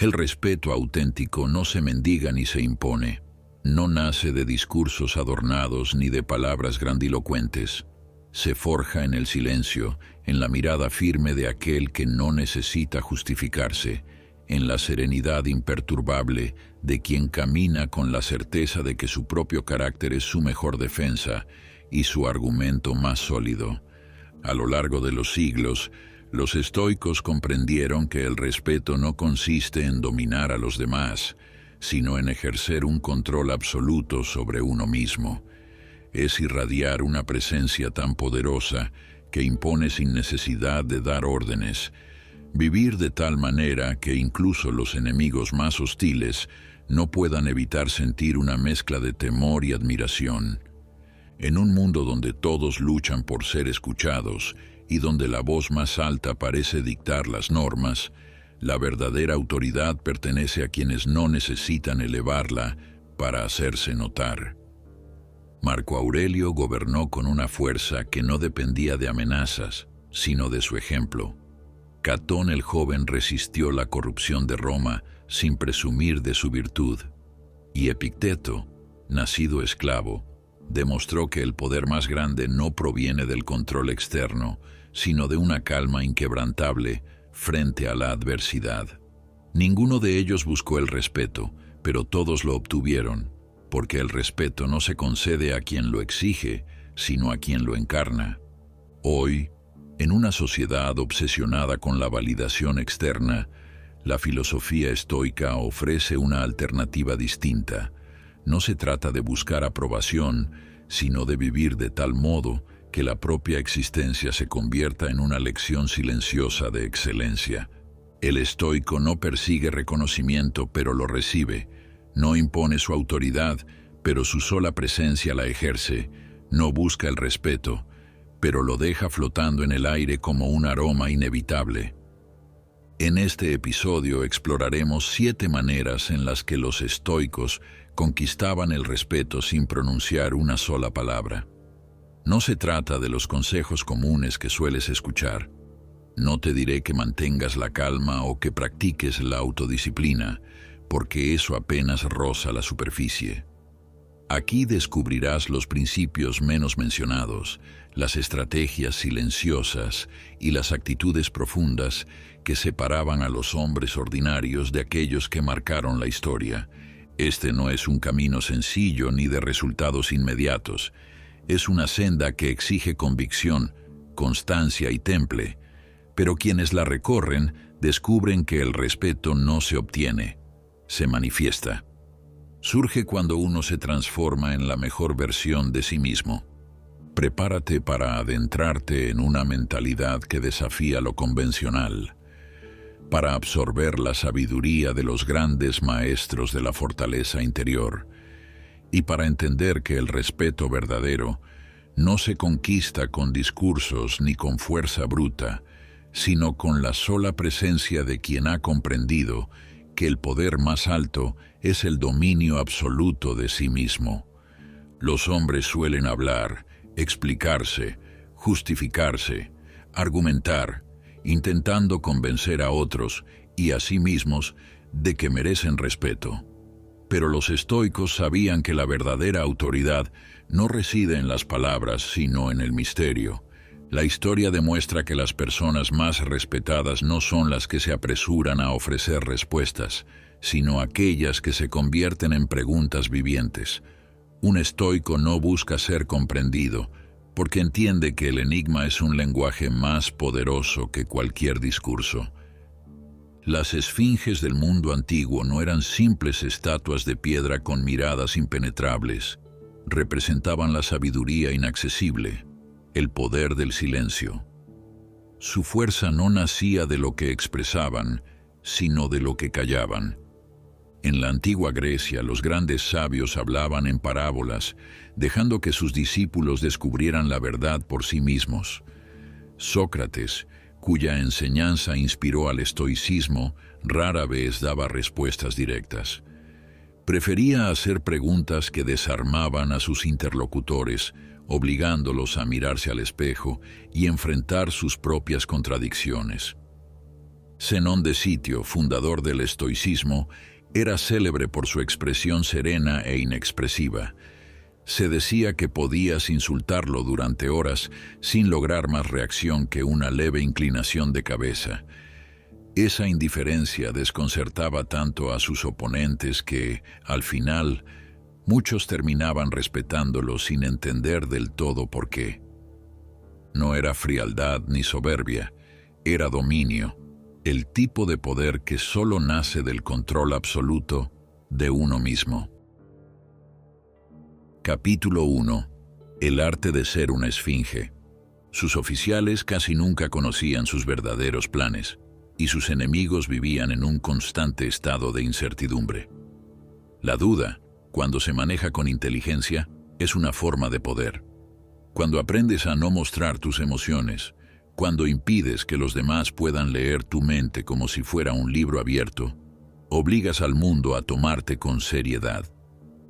El respeto auténtico no se mendiga ni se impone. No nace de discursos adornados ni de palabras grandilocuentes. Se forja en el silencio, en la mirada firme de aquel que no necesita justificarse, en la serenidad imperturbable de quien camina con la certeza de que su propio carácter es su mejor defensa y su argumento más sólido. A lo largo de los siglos, los estoicos comprendieron que el respeto no consiste en dominar a los demás, sino en ejercer un control absoluto sobre uno mismo. Es irradiar una presencia tan poderosa que impone sin necesidad de dar órdenes. Vivir de tal manera que incluso los enemigos más hostiles no puedan evitar sentir una mezcla de temor y admiración. En un mundo donde todos luchan por ser escuchados y donde la voz más alta parece dictar las normas, la verdadera autoridad pertenece a quienes no necesitan elevarla para hacerse notar. Marco Aurelio gobernó con una fuerza que no dependía de amenazas, sino de su ejemplo. Catón el joven resistió la corrupción de Roma sin presumir de su virtud. Y Epicteto, nacido esclavo, demostró que el poder más grande no proviene del control externo, sino de una calma inquebrantable frente a la adversidad. Ninguno de ellos buscó el respeto, pero todos lo obtuvieron, porque el respeto no se concede a quien lo exige, sino a quien lo encarna. Hoy, en una sociedad obsesionada con la validación externa, la filosofía estoica ofrece una alternativa distinta. No se trata de buscar aprobación, sino de vivir de tal modo que la propia existencia se convierta en una lección silenciosa de excelencia. El estoico no persigue reconocimiento, pero lo recibe. No impone su autoridad, pero su sola presencia la ejerce. No busca el respeto, pero lo deja flotando en el aire como un aroma inevitable. En este episodio exploraremos 7 maneras en las que los estoicos conquistaban el respeto sin pronunciar una sola palabra. No se trata de los consejos comunes que sueles escuchar. No te diré que mantengas la calma o que practiques la autodisciplina, porque eso apenas roza la superficie. Aquí descubrirás los principios menos mencionados, las estrategias silenciosas y las actitudes profundas que separaban a los hombres ordinarios de aquellos que marcaron la historia. Este no es un camino sencillo ni de resultados inmediatos. Es una senda que exige convicción, constancia y temple, pero quienes la recorren descubren que el respeto no se obtiene, se manifiesta. Surge cuando uno se transforma en la mejor versión de sí mismo. Prepárate para adentrarte en una mentalidad que desafía lo convencional, para absorber la sabiduría de los grandes maestros de la fortaleza interior, y para entender que el respeto verdadero no se conquista con discursos ni con fuerza bruta, sino con la sola presencia de quien ha comprendido que el poder más alto es el dominio absoluto de sí mismo. Los hombres suelen hablar, explicarse, justificarse, argumentar, intentando convencer a otros y a sí mismos de que merecen respeto. Pero los estoicos sabían que la verdadera autoridad no reside en las palabras, sino en el misterio. La historia demuestra que las personas más respetadas no son las que se apresuran a ofrecer respuestas, sino aquellas que se convierten en preguntas vivientes. Un estoico no busca ser comprendido, porque entiende que el enigma es un lenguaje más poderoso que cualquier discurso. Las esfinges del mundo antiguo no eran simples estatuas de piedra con miradas impenetrables. Representaban la sabiduría inaccesible, el poder del silencio. Su fuerza no nacía de lo que expresaban, sino de lo que callaban. En la antigua Grecia, los grandes sabios hablaban en parábolas, dejando que sus discípulos descubrieran la verdad por sí mismos. Sócrates, cuya enseñanza inspiró al estoicismo, rara vez daba respuestas directas. Prefería hacer preguntas que desarmaban a sus interlocutores, obligándolos a mirarse al espejo y enfrentar sus propias contradicciones. Zenón de Sitio, fundador del estoicismo, era célebre por su expresión serena e inexpresiva. Se decía que podías insultarlo durante horas sin lograr más reacción que una leve inclinación de cabeza. Esa indiferencia desconcertaba tanto a sus oponentes que, al final, muchos terminaban respetándolo sin entender del todo por qué. No era frialdad ni soberbia, era dominio, el tipo de poder que solo nace del control absoluto de uno mismo. Capítulo 1. El arte de ser una esfinge. Sus oficiales casi nunca conocían sus verdaderos planes, y sus enemigos vivían en un constante estado de incertidumbre. La duda, cuando se maneja con inteligencia, es una forma de poder. Cuando aprendes a no mostrar tus emociones, cuando impides que los demás puedan leer tu mente como si fuera un libro abierto, obligas al mundo a tomarte con seriedad.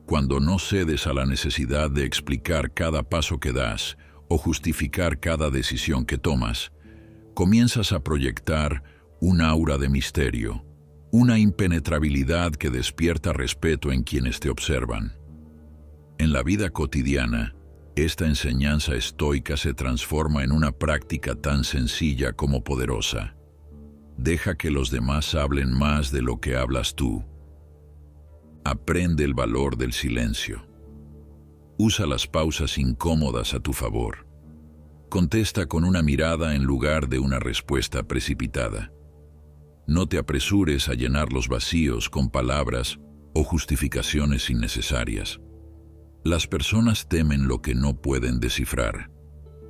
Cuando no cedes a la necesidad de explicar cada paso que das o justificar cada decisión que tomas, comienzas a proyectar un aura de misterio, una impenetrabilidad que despierta respeto en quienes te observan. En la vida cotidiana, esta enseñanza estoica se transforma en una práctica tan sencilla como poderosa. Deja que los demás hablen más de lo que hablas tú. Aprende el valor del silencio. Usa las pausas incómodas a tu favor. Contesta con una mirada en lugar de una respuesta precipitada. No te apresures a llenar los vacíos con palabras o justificaciones innecesarias. Las personas temen lo que no pueden descifrar,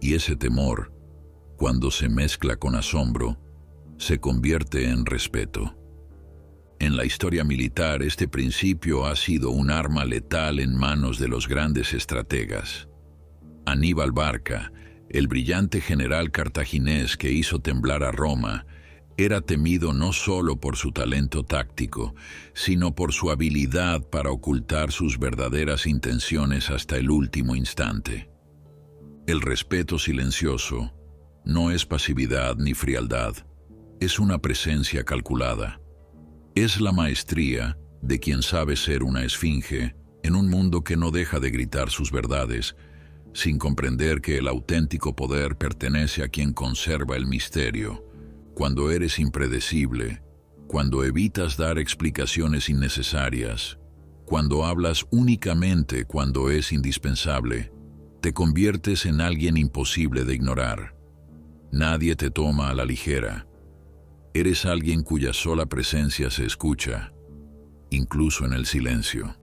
y ese temor, cuando se mezcla con asombro, se convierte en respeto. En la historia militar, este principio ha sido un arma letal en manos de los grandes estrategas. Aníbal Barca, el brillante general cartaginés que hizo temblar a Roma, era temido no solo por su talento táctico, sino por su habilidad para ocultar sus verdaderas intenciones hasta el último instante. El respeto silencioso no es pasividad ni frialdad, es una presencia calculada. Es la maestría de quien sabe ser una esfinge en un mundo que no deja de gritar sus verdades, sin comprender que el auténtico poder pertenece a quien conserva el misterio. Cuando eres impredecible, cuando evitas dar explicaciones innecesarias, cuando hablas únicamente cuando es indispensable, te conviertes en alguien imposible de ignorar. Nadie te toma a la ligera. Eres alguien cuya sola presencia se escucha, incluso en el silencio.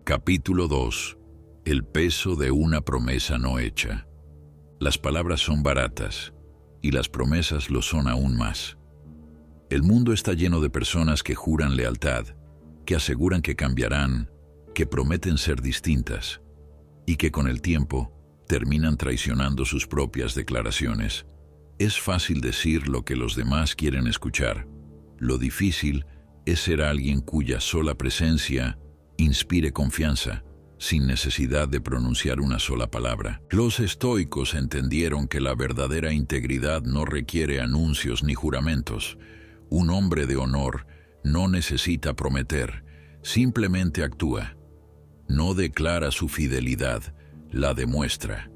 Capítulo 2. El peso de una promesa no hecha. Las palabras son baratas, y las promesas lo son aún más. El mundo está lleno de personas que juran lealtad, que aseguran que cambiarán, que prometen ser distintas, y que con el tiempo terminan traicionando sus propias declaraciones. Es fácil decir lo que los demás quieren escuchar. Lo difícil es ser alguien cuya sola presencia inspire confianza, sin necesidad de pronunciar una sola palabra. Los estoicos entendieron que la verdadera integridad no requiere anuncios ni juramentos. Un hombre de honor no necesita prometer, simplemente actúa. No declara su fidelidad, la demuestra.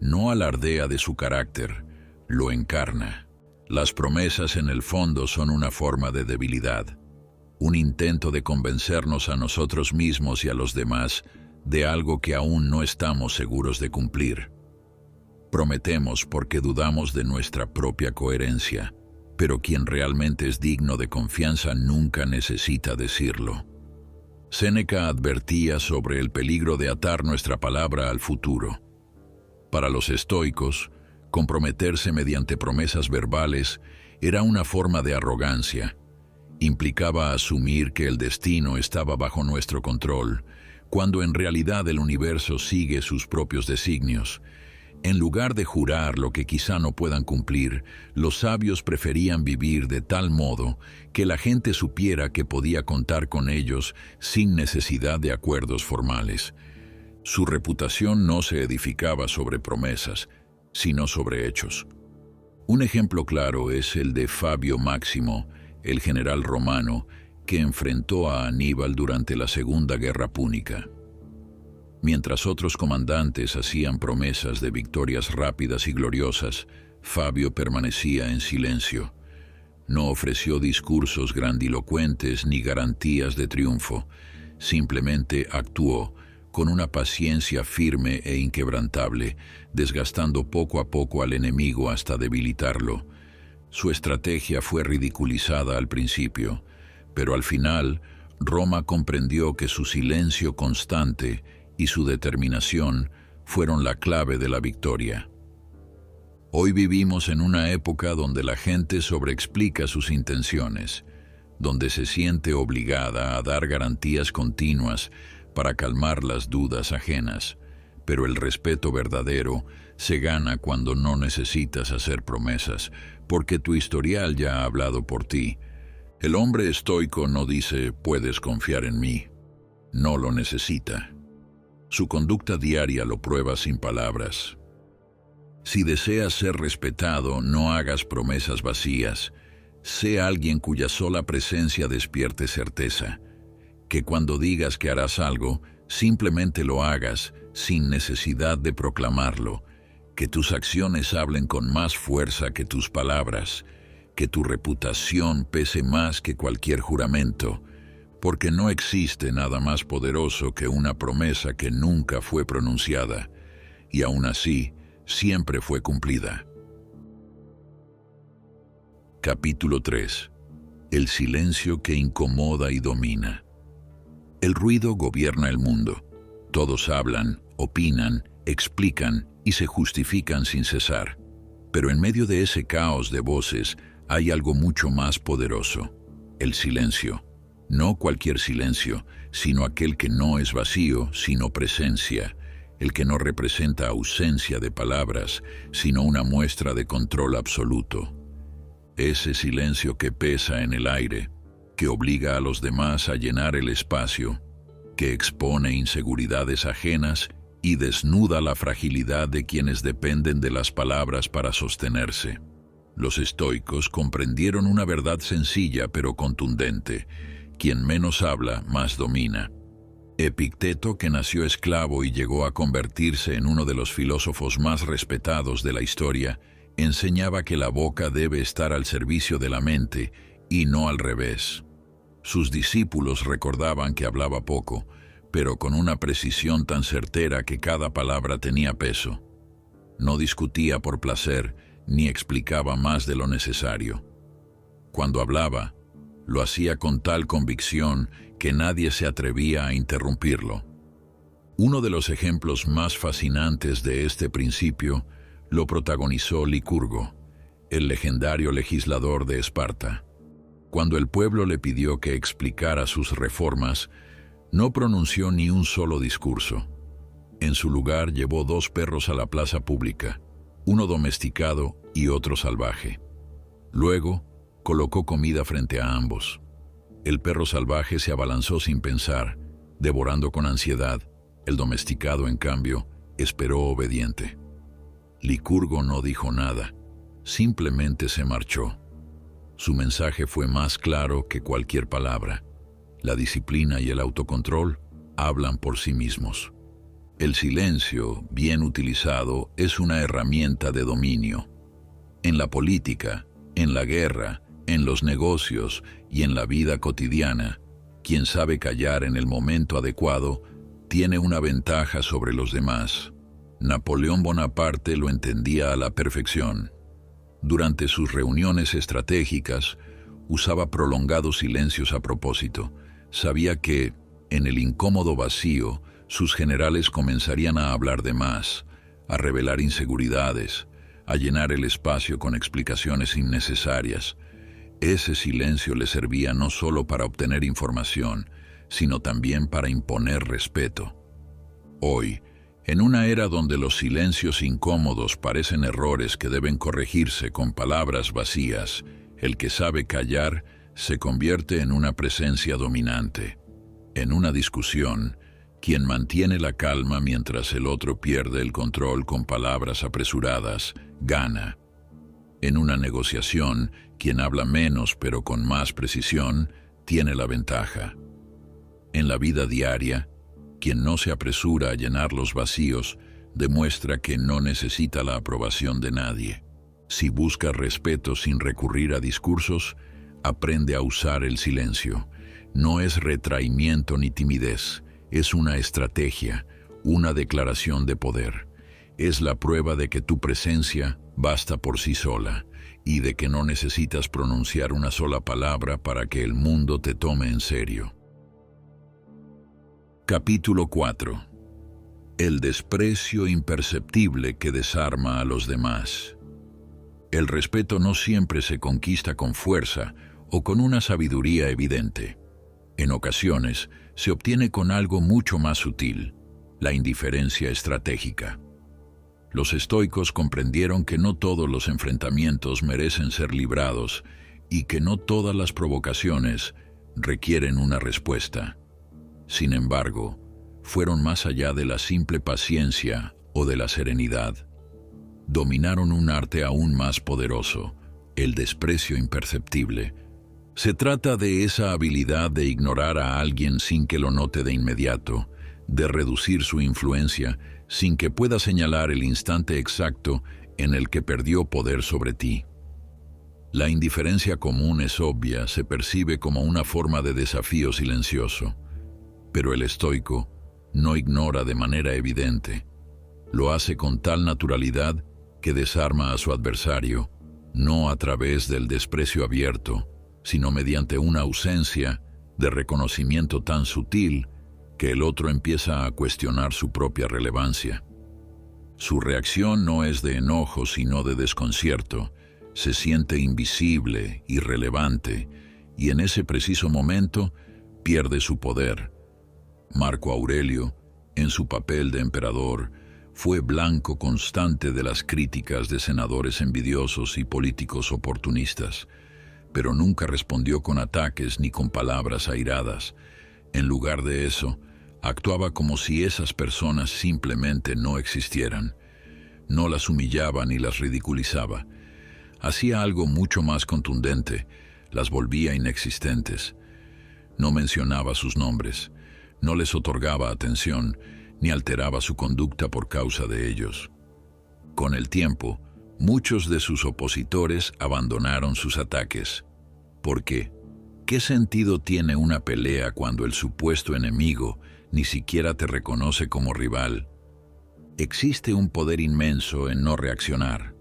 No alardea de su carácter, lo encarna. Las promesas en el fondo son una forma de debilidad, un intento de convencernos a nosotros mismos y a los demás de algo que aún no estamos seguros de cumplir. Prometemos porque dudamos de nuestra propia coherencia, pero quien realmente es digno de confianza nunca necesita decirlo. Séneca advertía sobre el peligro de atar nuestra palabra al futuro. Para los estoicos, comprometerse mediante promesas verbales era una forma de arrogancia. Implicaba asumir que el destino estaba bajo nuestro control, cuando en realidad el universo sigue sus propios designios. En lugar de jurar lo que quizá no puedan cumplir, los sabios preferían vivir de tal modo que la gente supiera que podía contar con ellos sin necesidad de acuerdos formales. Su reputación no se edificaba sobre promesas, sino sobre hechos. Un ejemplo claro es el de Fabio Máximo, el general romano, que enfrentó a Aníbal durante la Segunda Guerra Púnica. Mientras otros comandantes hacían promesas de victorias rápidas y gloriosas, Fabio permanecía en silencio. No ofreció discursos grandilocuentes ni garantías de triunfo. Simplemente actuó con una paciencia firme e inquebrantable, desgastando poco a poco al enemigo hasta debilitarlo. Su estrategia fue ridiculizada al principio, pero al final Roma comprendió que su silencio constante y su determinación fueron la clave de la victoria. Hoy vivimos en una época donde la gente sobreexplica sus intenciones, donde se siente obligada a dar garantías continuas para calmar las dudas ajenas, pero el respeto verdadero se gana cuando no necesitas hacer promesas, porque tu historial ya ha hablado por ti. El hombre estoico no dice, puedes confiar en mí. No lo necesita. Su conducta diaria lo prueba sin palabras. Si deseas ser respetado, no hagas promesas vacías. Sé alguien cuya sola presencia despierte certeza. Que cuando digas que harás algo, simplemente lo hagas, sin necesidad de proclamarlo. Que tus acciones hablen con más fuerza que tus palabras. Que tu reputación pese más que cualquier juramento. Porque no existe nada más poderoso que una promesa que nunca fue pronunciada, y aún así, siempre fue cumplida. Capítulo 3. El silencio que incomoda y domina. El ruido gobierna el mundo. Todos hablan, opinan, explican y se justifican sin cesar. Pero en medio de ese caos de voces hay algo mucho más poderoso: el silencio. No cualquier silencio, sino aquel que no es vacío, sino presencia, el que no representa ausencia de palabras, sino una muestra de control absoluto. Ese silencio que pesa en el aire, que obliga a los demás a llenar el espacio, que expone inseguridades ajenas y desnuda la fragilidad de quienes dependen de las palabras para sostenerse. Los estoicos comprendieron una verdad sencilla pero contundente: quien menos habla, más domina. Epicteto, que nació esclavo y llegó a convertirse en uno de los filósofos más respetados de la historia, enseñaba que la boca debe estar al servicio de la mente y no al revés. Sus discípulos recordaban que hablaba poco, pero con una precisión tan certera que cada palabra tenía peso. No discutía por placer, ni explicaba más de lo necesario. Cuando hablaba, lo hacía con tal convicción que nadie se atrevía a interrumpirlo. Uno de los ejemplos más fascinantes de este principio lo protagonizó Licurgo, el legendario legislador de Esparta. Cuando el pueblo le pidió que explicara sus reformas, no pronunció ni un solo discurso. En su lugar llevó 2 perros a la plaza pública, uno domesticado y otro salvaje. Luego, colocó comida frente a ambos. El perro salvaje se abalanzó sin pensar, devorando con ansiedad. El domesticado, en cambio, esperó obediente. Licurgo no dijo nada, simplemente se marchó. Su mensaje fue más claro que cualquier palabra. La disciplina y el autocontrol hablan por sí mismos. El silencio, bien utilizado, es una herramienta de dominio. En la política, en la guerra, en los negocios y en la vida cotidiana, quien sabe callar en el momento adecuado tiene una ventaja sobre los demás. Napoleón Bonaparte lo entendía a la perfección. Durante sus reuniones estratégicas, usaba prolongados silencios a propósito. Sabía que, en el incómodo vacío, sus generales comenzarían a hablar de más, a revelar inseguridades, a llenar el espacio con explicaciones innecesarias. Ese silencio le servía no solo para obtener información, sino también para imponer respeto. Hoy, en una era donde los silencios incómodos parecen errores que deben corregirse con palabras vacías, el que sabe callar se convierte en una presencia dominante. En una discusión, quien mantiene la calma mientras el otro pierde el control con palabras apresuradas, gana. En una negociación, quien habla menos pero con más precisión, tiene la ventaja. En la vida diaria, quien no se apresura a llenar los vacíos, demuestra que no necesita la aprobación de nadie. Si busca respeto sin recurrir a discursos, aprende a usar el silencio. No es retraimiento ni timidez, es una estrategia, una declaración de poder. Es la prueba de que tu presencia basta por sí sola y de que no necesitas pronunciar una sola palabra para que el mundo te tome en serio. Capítulo 4. El desprecio imperceptible que desarma a los demás. El respeto no siempre se conquista con fuerza o con una sabiduría evidente. En ocasiones, se obtiene con algo mucho más sutil, la indiferencia estratégica. Los estoicos comprendieron que no todos los enfrentamientos merecen ser librados y que no todas las provocaciones requieren una respuesta. Sin embargo, fueron más allá de la simple paciencia o de la serenidad. Dominaron un arte aún más poderoso, el desprecio imperceptible. Se trata de esa habilidad de ignorar a alguien sin que lo note de inmediato, de reducir su influencia sin que pueda señalar el instante exacto en el que perdió poder sobre ti. La indiferencia común es obvia, se percibe como una forma de desafío silencioso, pero el estoico no ignora de manera evidente. Lo hace con tal naturalidad que desarma a su adversario, no a través del desprecio abierto, sino mediante una ausencia de reconocimiento tan sutil que el otro empieza a cuestionar su propia relevancia. Su reacción no es de enojo, sino de desconcierto. Se siente invisible, irrelevante, y en ese preciso momento pierde su poder. Marco Aurelio, en su papel de emperador, fue blanco constante de las críticas de senadores envidiosos y políticos oportunistas, pero nunca respondió con ataques ni con palabras airadas. En lugar de eso, actuaba como si esas personas simplemente no existieran. No las humillaba ni las ridiculizaba. Hacía algo mucho más contundente, las volvía inexistentes. No mencionaba sus nombres, no les otorgaba atención, ni alteraba su conducta por causa de ellos. Con el tiempo, muchos de sus opositores abandonaron sus ataques. ¿Por qué? ¿Qué sentido tiene una pelea cuando el supuesto enemigo ni siquiera te reconoce como rival? Existe un poder inmenso en no reaccionar.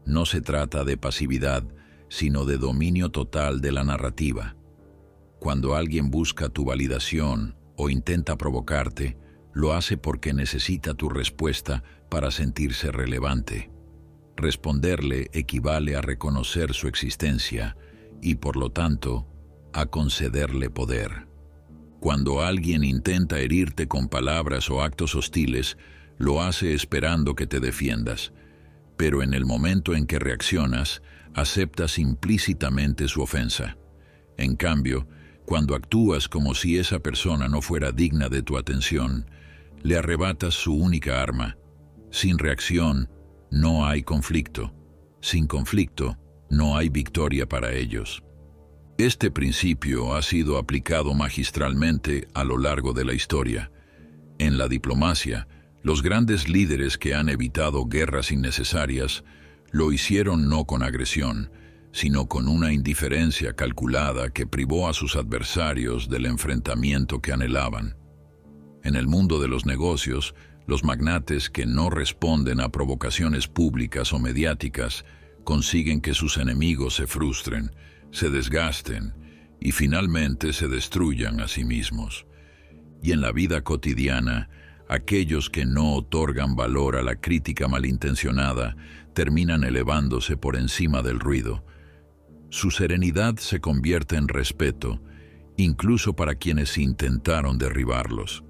No se trata de pasividad, sino de dominio total de la narrativa. Cuando alguien busca tu validación o intenta provocarte, lo hace porque necesita tu respuesta para sentirse relevante. Responderle equivale a reconocer su existencia y, por lo tanto, a concederle poder. Cuando alguien intenta herirte con palabras o actos hostiles, lo hace esperando que te defiendas, pero en el momento en que reaccionas, aceptas implícitamente su ofensa. En cambio, cuando actúas como si esa persona no fuera digna de tu atención, le arrebatas su única arma. Sin reacción, no hay conflicto. Sin conflicto, no hay victoria para ellos. Este principio ha sido aplicado magistralmente a lo largo de la historia. En la diplomacia, los grandes líderes que han evitado guerras innecesarias lo hicieron no con agresión, sino con una indiferencia calculada que privó a sus adversarios del enfrentamiento que anhelaban. En el mundo de los negocios, los magnates que no responden a provocaciones públicas o mediáticas consiguen que sus enemigos se frustren, se desgasten y finalmente se destruyan a sí mismos. Y en la vida cotidiana, aquellos que no otorgan valor a la crítica malintencionada terminan elevándose por encima del ruido. Su serenidad se convierte en respeto, incluso para quienes intentaron derribarlos.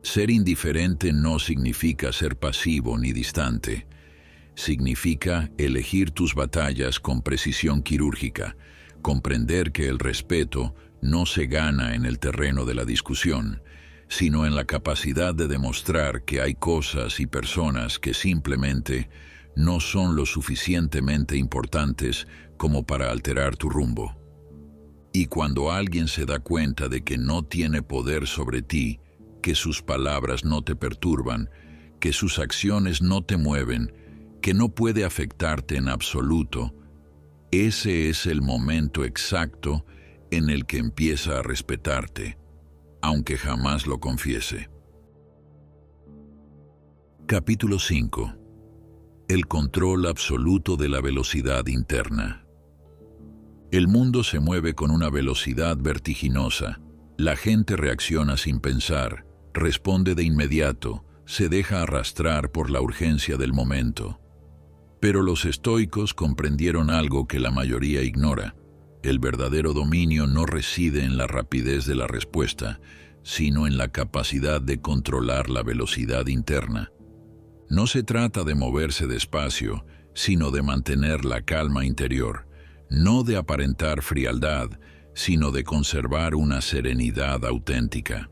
Ser indiferente no significa ser pasivo ni distante. Significa elegir tus batallas con precisión quirúrgica, comprender que el respeto no se gana en el terreno de la discusión, sino en la capacidad de demostrar que hay cosas y personas que simplemente no son lo suficientemente importantes como para alterar tu rumbo. Y cuando alguien se da cuenta de que no tiene poder sobre ti, que sus palabras no te perturban, que sus acciones no te mueven, que no puede afectarte en absoluto, ese es el momento exacto en el que empieza a respetarte, aunque jamás lo confiese. Capítulo 5. El control absoluto de la velocidad interna. El mundo se mueve con una velocidad vertiginosa. La gente reacciona sin pensar, responde de inmediato, se deja arrastrar por la urgencia del momento. Pero los estoicos comprendieron algo que la mayoría ignora. El verdadero dominio no reside en la rapidez de la respuesta, sino en la capacidad de controlar la velocidad interna. No se trata de moverse despacio, sino de mantener la calma interior, no de aparentar frialdad, sino de conservar una serenidad auténtica.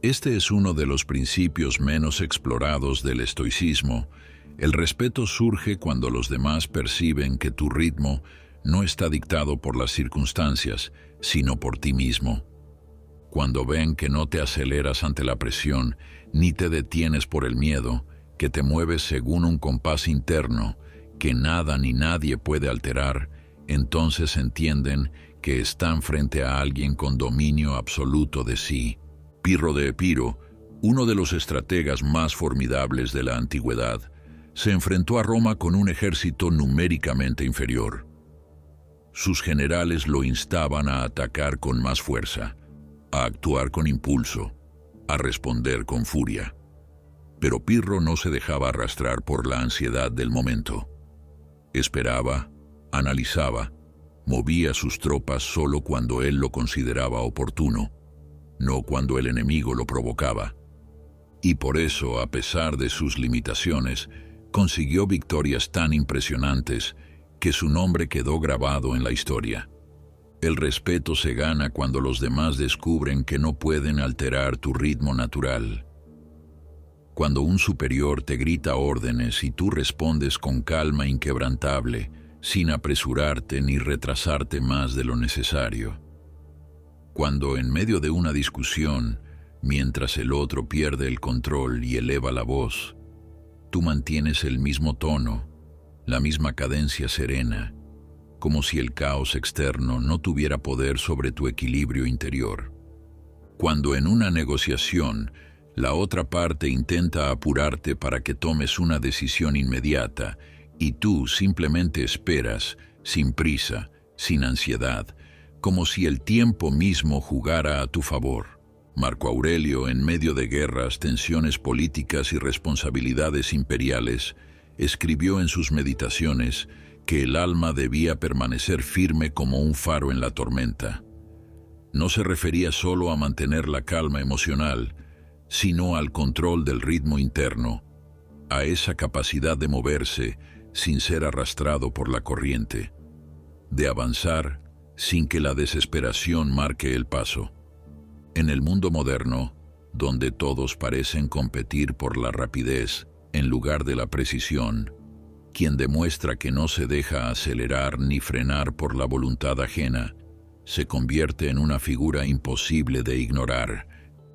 Este es uno de los principios menos explorados del estoicismo. El respeto surge cuando los demás perciben que tu ritmo no está dictado por las circunstancias, sino por ti mismo. Cuando ven que no te aceleras ante la presión, ni te detienes por el miedo, que te mueves según un compás interno, que nada ni nadie puede alterar, entonces entienden que están frente a alguien con dominio absoluto de sí. Pirro de Epiro, uno de los estrategas más formidables de la antigüedad, se enfrentó a Roma con un ejército numéricamente inferior. Sus generales lo instaban a atacar con más fuerza, a actuar con impulso, a responder con furia. Pero Pirro no se dejaba arrastrar por la ansiedad del momento. Esperaba, analizaba, movía sus tropas solo cuando él lo consideraba oportuno, no cuando el enemigo lo provocaba. Y por eso, a pesar de sus limitaciones, consiguió victorias tan impresionantes que su nombre quedó grabado en la historia. El respeto se gana cuando los demás descubren que no pueden alterar tu ritmo natural. Cuando un superior te grita órdenes y tú respondes con calma inquebrantable, sin apresurarte ni retrasarte más de lo necesario. Cuando en medio de una discusión, mientras el otro pierde el control y eleva la voz, tú mantienes el mismo tono, la misma cadencia serena, como si el caos externo no tuviera poder sobre tu equilibrio interior. Cuando en una negociación, la otra parte intenta apurarte para que tomes una decisión inmediata y tú simplemente esperas, sin prisa, sin ansiedad, como si el tiempo mismo jugara a tu favor. Marco Aurelio, en medio de guerras, tensiones políticas y responsabilidades imperiales, escribió en sus meditaciones que el alma debía permanecer firme como un faro en la tormenta. No se refería solo a mantener la calma emocional, sino al control del ritmo interno, a esa capacidad de moverse sin ser arrastrado por la corriente, de avanzar sin que la desesperación marque el paso. En el mundo moderno, donde todos parecen competir por la rapidez en lugar de la precisión, quien demuestra que no se deja acelerar ni frenar por la voluntad ajena, se convierte en una figura imposible de ignorar.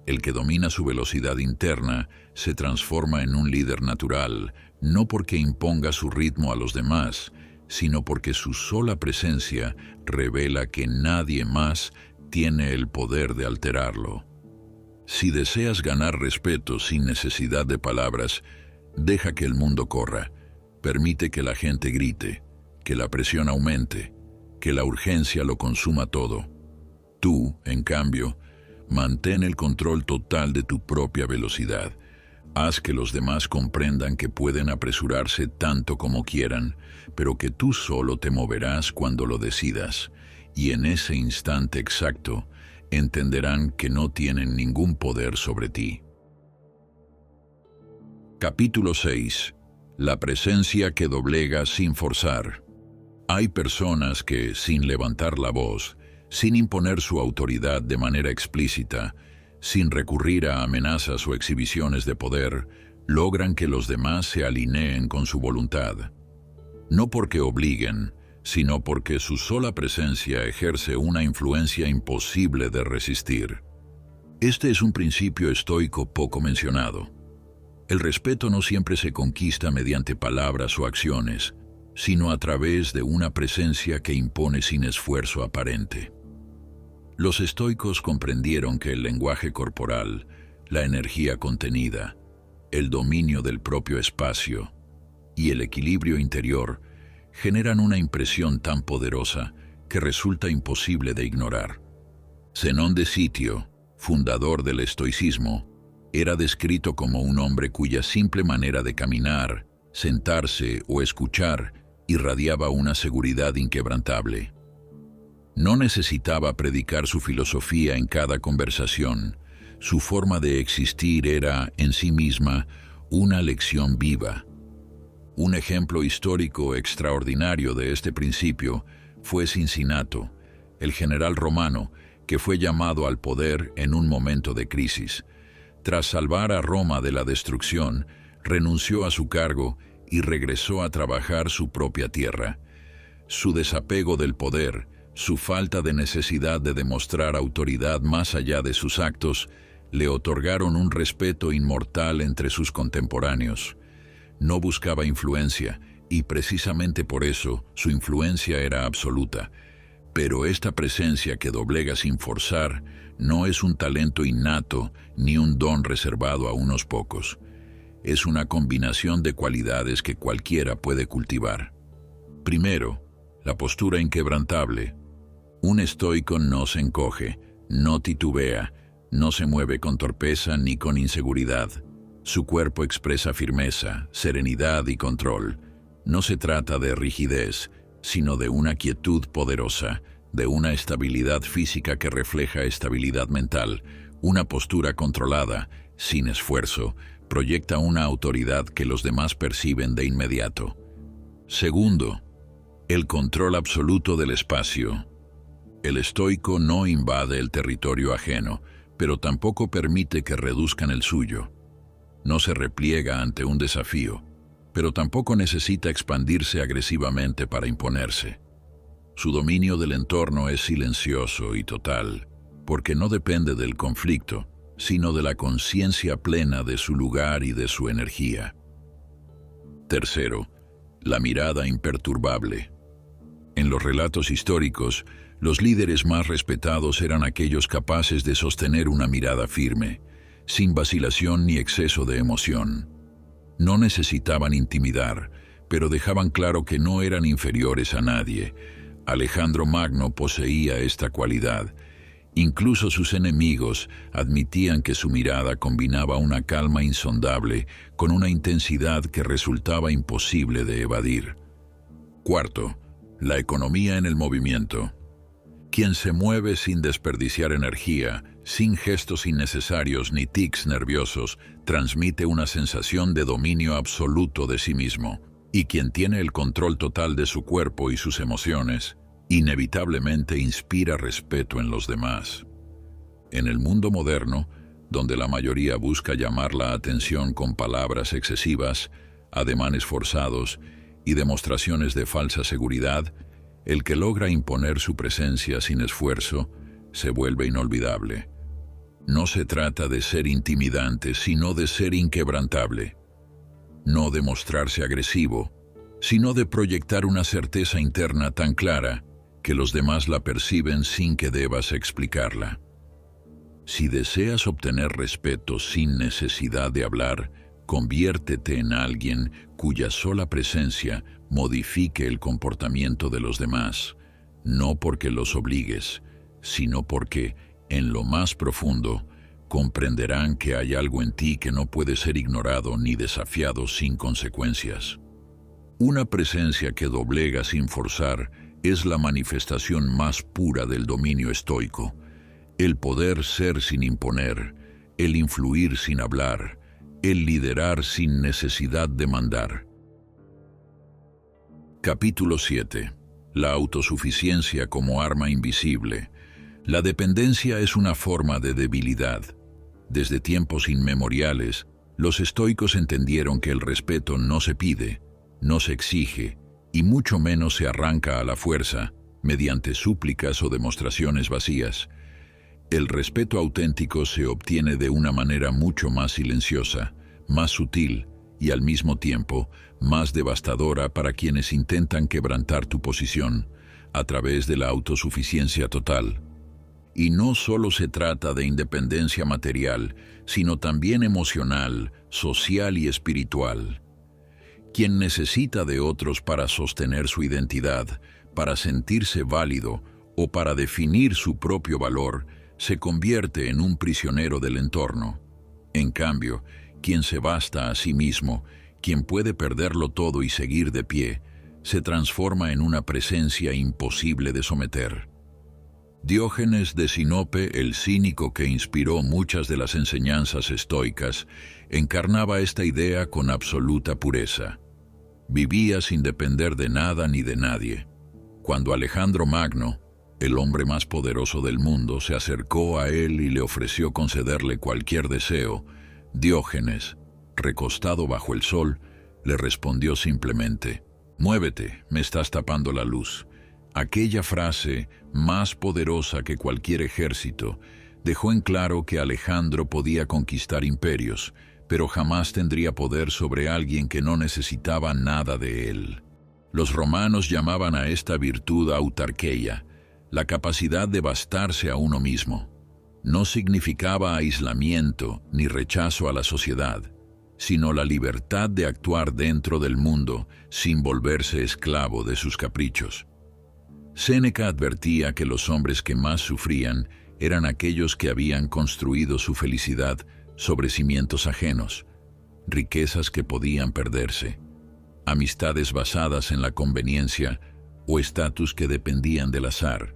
El que domina su velocidad interna se transforma en un líder natural, no porque imponga su ritmo a los demás, sino porque su sola presencia revela que nadie más tiene el poder de alterarlo. Si deseas ganar respeto sin necesidad de palabras, deja que el mundo corra. Permite que la gente grite, que la presión aumente, que la urgencia lo consuma todo. Tú, en cambio, mantén el control total de tu propia velocidad. Haz que los demás comprendan que pueden apresurarse tanto como quieran, pero que tú solo te moverás cuando lo decidas, y en ese instante exacto entenderán que no tienen ningún poder sobre ti. Capítulo 6. La presencia que doblega sin forzar. Hay personas que, sin levantar la voz, sin imponer su autoridad de manera explícita, sin recurrir a amenazas o exhibiciones de poder, Logran que los demás se alineen con su voluntad. No porque obliguen, sino porque su sola presencia ejerce una influencia imposible de resistir. Este es un principio estoico poco mencionado. El respeto no siempre se conquista mediante palabras o acciones, sino a través de una presencia que impone sin esfuerzo aparente. Los estoicos comprendieron que el lenguaje corporal, la energía contenida, el dominio del propio espacio y el equilibrio interior generan una impresión tan poderosa que resulta imposible de ignorar. Zenón de Sitio, fundador del estoicismo, era descrito como un hombre cuya simple manera de caminar, sentarse o escuchar irradiaba una seguridad inquebrantable. No necesitaba predicar su filosofía en cada conversación. Su forma de existir era, en sí misma, una lección viva. Un ejemplo histórico extraordinario de este principio fue Cincinato, el general romano que fue llamado al poder en un momento de crisis. Tras salvar a Roma de la destrucción, renunció a su cargo y regresó a trabajar su propia tierra. Su desapego del poder, su falta de necesidad de demostrar autoridad más allá de sus actos, le otorgaron un respeto inmortal entre sus contemporáneos. No buscaba influencia, y precisamente por eso su influencia era absoluta. Pero esta presencia que doblega sin forzar no es un talento innato ni un don reservado a unos pocos. Es una combinación de cualidades que cualquiera puede cultivar. Primero, la postura inquebrantable. Un estoico no se encoge, no titubea, no se mueve con torpeza ni con inseguridad. Su cuerpo expresa firmeza, serenidad y control. No se trata de rigidez, sino de una quietud poderosa, de una estabilidad física que refleja estabilidad mental. Una postura controlada, sin esfuerzo, proyecta una autoridad que los demás perciben de inmediato. Segundo, el control absoluto del espacio. El estoico no invade el territorio ajeno, pero tampoco permite que reduzcan el suyo. No se repliega ante un desafío, pero tampoco necesita expandirse agresivamente para imponerse. Su dominio del entorno es silencioso y total, porque no depende del conflicto, sino de la conciencia plena de su lugar y de su energía. Tercero, la mirada imperturbable. En los relatos históricos, los líderes más respetados eran aquellos capaces de sostener una mirada firme, sin vacilación ni exceso de emoción. No necesitaban intimidar, pero dejaban claro que no eran inferiores a nadie. Alejandro Magno poseía esta cualidad. Incluso sus enemigos admitían que su mirada combinaba una calma insondable con una intensidad que resultaba imposible de evadir. Cuarto, la economía en el movimiento. Quien se mueve sin desperdiciar energía, sin gestos innecesarios ni tics nerviosos, transmite una sensación de dominio absoluto de sí mismo. Y quien tiene el control total de su cuerpo y sus emociones, inevitablemente inspira respeto en los demás. En el mundo moderno, donde la mayoría busca llamar la atención con palabras excesivas, ademanes forzados y demostraciones de falsa seguridad, el que logra imponer su presencia sin esfuerzo se vuelve inolvidable. No se trata de ser intimidante, sino de ser inquebrantable. No de mostrarse agresivo, sino de proyectar una certeza interna tan clara que los demás la perciben sin que debas explicarla. Si deseas obtener respeto sin necesidad de hablar, conviértete en alguien cuya sola presencia modifique el comportamiento de los demás, no porque los obligues, sino porque, en lo más profundo, comprenderán que hay algo en ti que no puede ser ignorado ni desafiado sin consecuencias. Una presencia que doblega sin forzar es la manifestación más pura del dominio estoico. El poder ser sin imponer, el influir sin hablar, el liderar sin necesidad de mandar. Capítulo 7. La autosuficiencia como arma invisible. La dependencia es una forma de debilidad. Desde tiempos inmemoriales, Los estoicos entendieron que el respeto no se pide, no se exige, y mucho menos se arranca a la fuerza, mediante súplicas o demostraciones vacías. El respeto auténtico se obtiene de una manera mucho más silenciosa, más sutil y al mismo tiempo más devastadora para quienes intentan quebrantar tu posición, a través de la autosuficiencia total. Y no solo se trata de independencia material, sino también emocional, social y espiritual. Quien necesita de otros para sostener su identidad, para sentirse válido o para definir su propio valor, se convierte en un prisionero del entorno. En cambio, quien se basta a sí mismo, quien puede perderlo todo y seguir de pie, se transforma en una presencia imposible de someter. Diógenes de Sinope, el cínico que inspiró muchas de las enseñanzas estoicas, encarnaba esta idea con absoluta pureza. Vivía sin depender de nada ni de nadie. Cuando Alejandro Magno, el hombre más poderoso del mundo, se acercó a él y le ofreció concederle cualquier deseo, Diógenes, recostado bajo el sol, le respondió simplemente: «Muévete, me estás tapando la luz». Aquella frase, más poderosa que cualquier ejército, dejó en claro que Alejandro podía conquistar imperios, pero jamás tendría poder sobre alguien que no necesitaba nada de él. Los romanos llamaban a esta virtud autarquía, la capacidad de bastarse a uno mismo. No significaba aislamiento ni rechazo a la sociedad, sino la libertad de actuar dentro del mundo sin volverse esclavo de sus caprichos. Séneca advertía que los hombres que más sufrían eran aquellos que habían construido su felicidad sobre cimientos ajenos, riquezas que podían perderse, amistades basadas en la conveniencia o estatus que dependían del azar.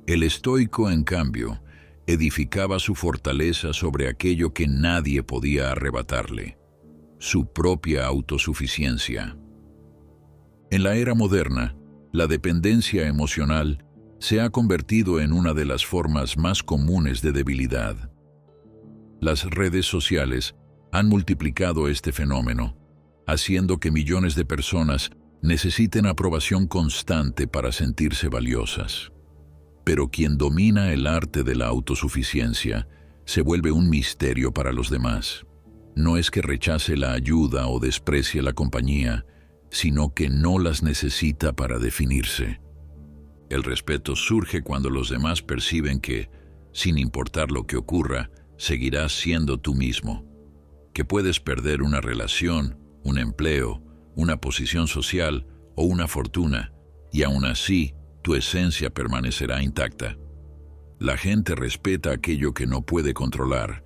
El estoico, en cambio, edificaba su fortaleza sobre aquello que nadie podía arrebatarle: su propia autosuficiencia. En la era moderna, la dependencia emocional se ha convertido en una de las formas más comunes de debilidad. Las redes sociales han multiplicado este fenómeno, haciendo que millones de personas necesiten aprobación constante para sentirse valiosas. Pero quien domina el arte de la autosuficiencia se vuelve un misterio para los demás. No es que rechace la ayuda o desprecie la compañía, sino que no las necesita para definirse. El respeto surge cuando los demás perciben que, sin importar lo que ocurra, seguirás siendo tú mismo, que puedes perder una relación, un empleo, una posición social o una fortuna, y aún así tu esencia permanecerá intacta. La gente respeta aquello que no puede controlar,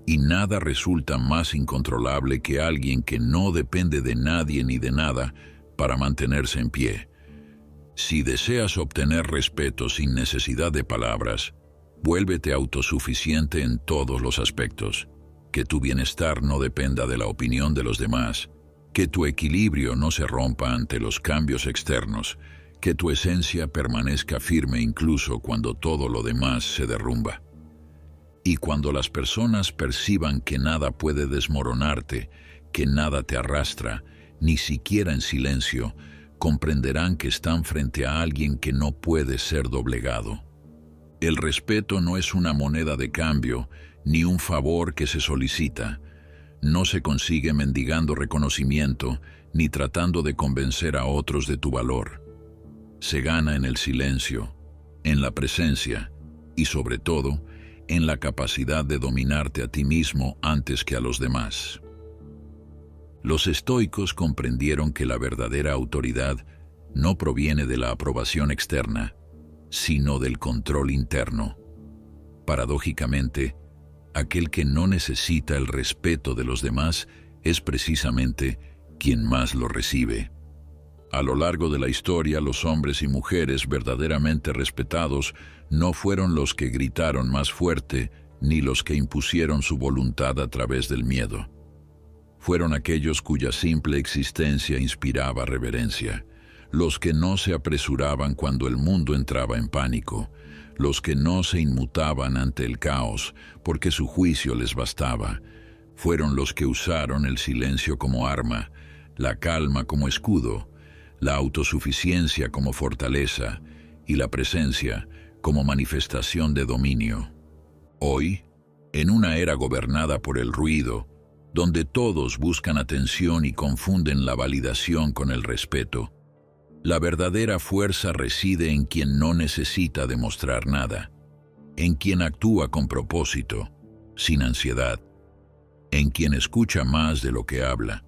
y nada resulta más incontrolable que alguien que no depende de nadie ni de nada para mantenerse en pie. Si deseas obtener respeto sin necesidad de palabras, vuélvete autosuficiente en todos los aspectos. Que tu bienestar no dependa de la opinión de los demás, que tu equilibrio no se rompa ante los cambios externos, que tu esencia permanezca firme incluso cuando todo lo demás se derrumba. Y cuando las personas perciban que nada puede desmoronarte, que nada te arrastra, ni siquiera en silencio, comprenderán que están frente a alguien que no puede ser doblegado. El respeto no es una moneda de cambio, ni un favor que se solicita. No se consigue mendigando reconocimiento, ni tratando de convencer a otros de tu valor. Se gana en el silencio, en la presencia y, sobre todo, en la capacidad de dominarte a ti mismo antes que a los demás. Los estoicos comprendieron que la verdadera autoridad no proviene de la aprobación externa, sino del control interno. Paradójicamente, aquel que no necesita el respeto de los demás es precisamente quien más lo recibe. A lo largo de la historia, los hombres y mujeres verdaderamente respetados no fueron los que gritaron más fuerte, ni los que impusieron su voluntad a través del miedo. Fueron aquellos cuya simple existencia inspiraba reverencia, los que no se apresuraban cuando el mundo entraba en pánico, los que no se inmutaban ante el caos porque su juicio les bastaba. fueron los que usaron el silencio como arma, la calma como escudo, la autosuficiencia como fortaleza y la presencia como manifestación de dominio. Hoy, en una era gobernada por el ruido, donde todos buscan atención y confunden la validación con el respeto, la verdadera fuerza reside en quien no necesita demostrar nada, en quien actúa con propósito, sin ansiedad, en quien escucha más de lo que habla,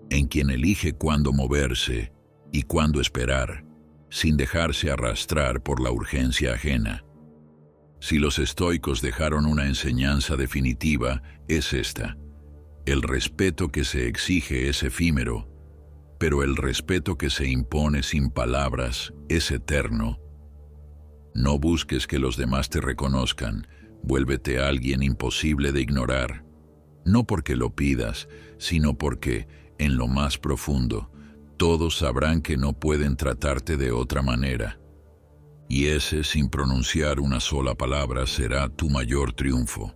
en quien elige cuándo moverse y cuándo esperar, sin dejarse arrastrar por la urgencia ajena. Si los estoicos dejaron una enseñanza definitiva, es esta: el respeto que se exige es efímero, pero el respeto que se impone sin palabras es eterno. No busques que los demás te reconozcan, vuélvete a alguien imposible de ignorar, no porque lo pidas, sino porque, en lo más profundo, todos sabrán que no pueden tratarte de otra manera. Y ese, sin pronunciar una sola palabra, será tu mayor triunfo.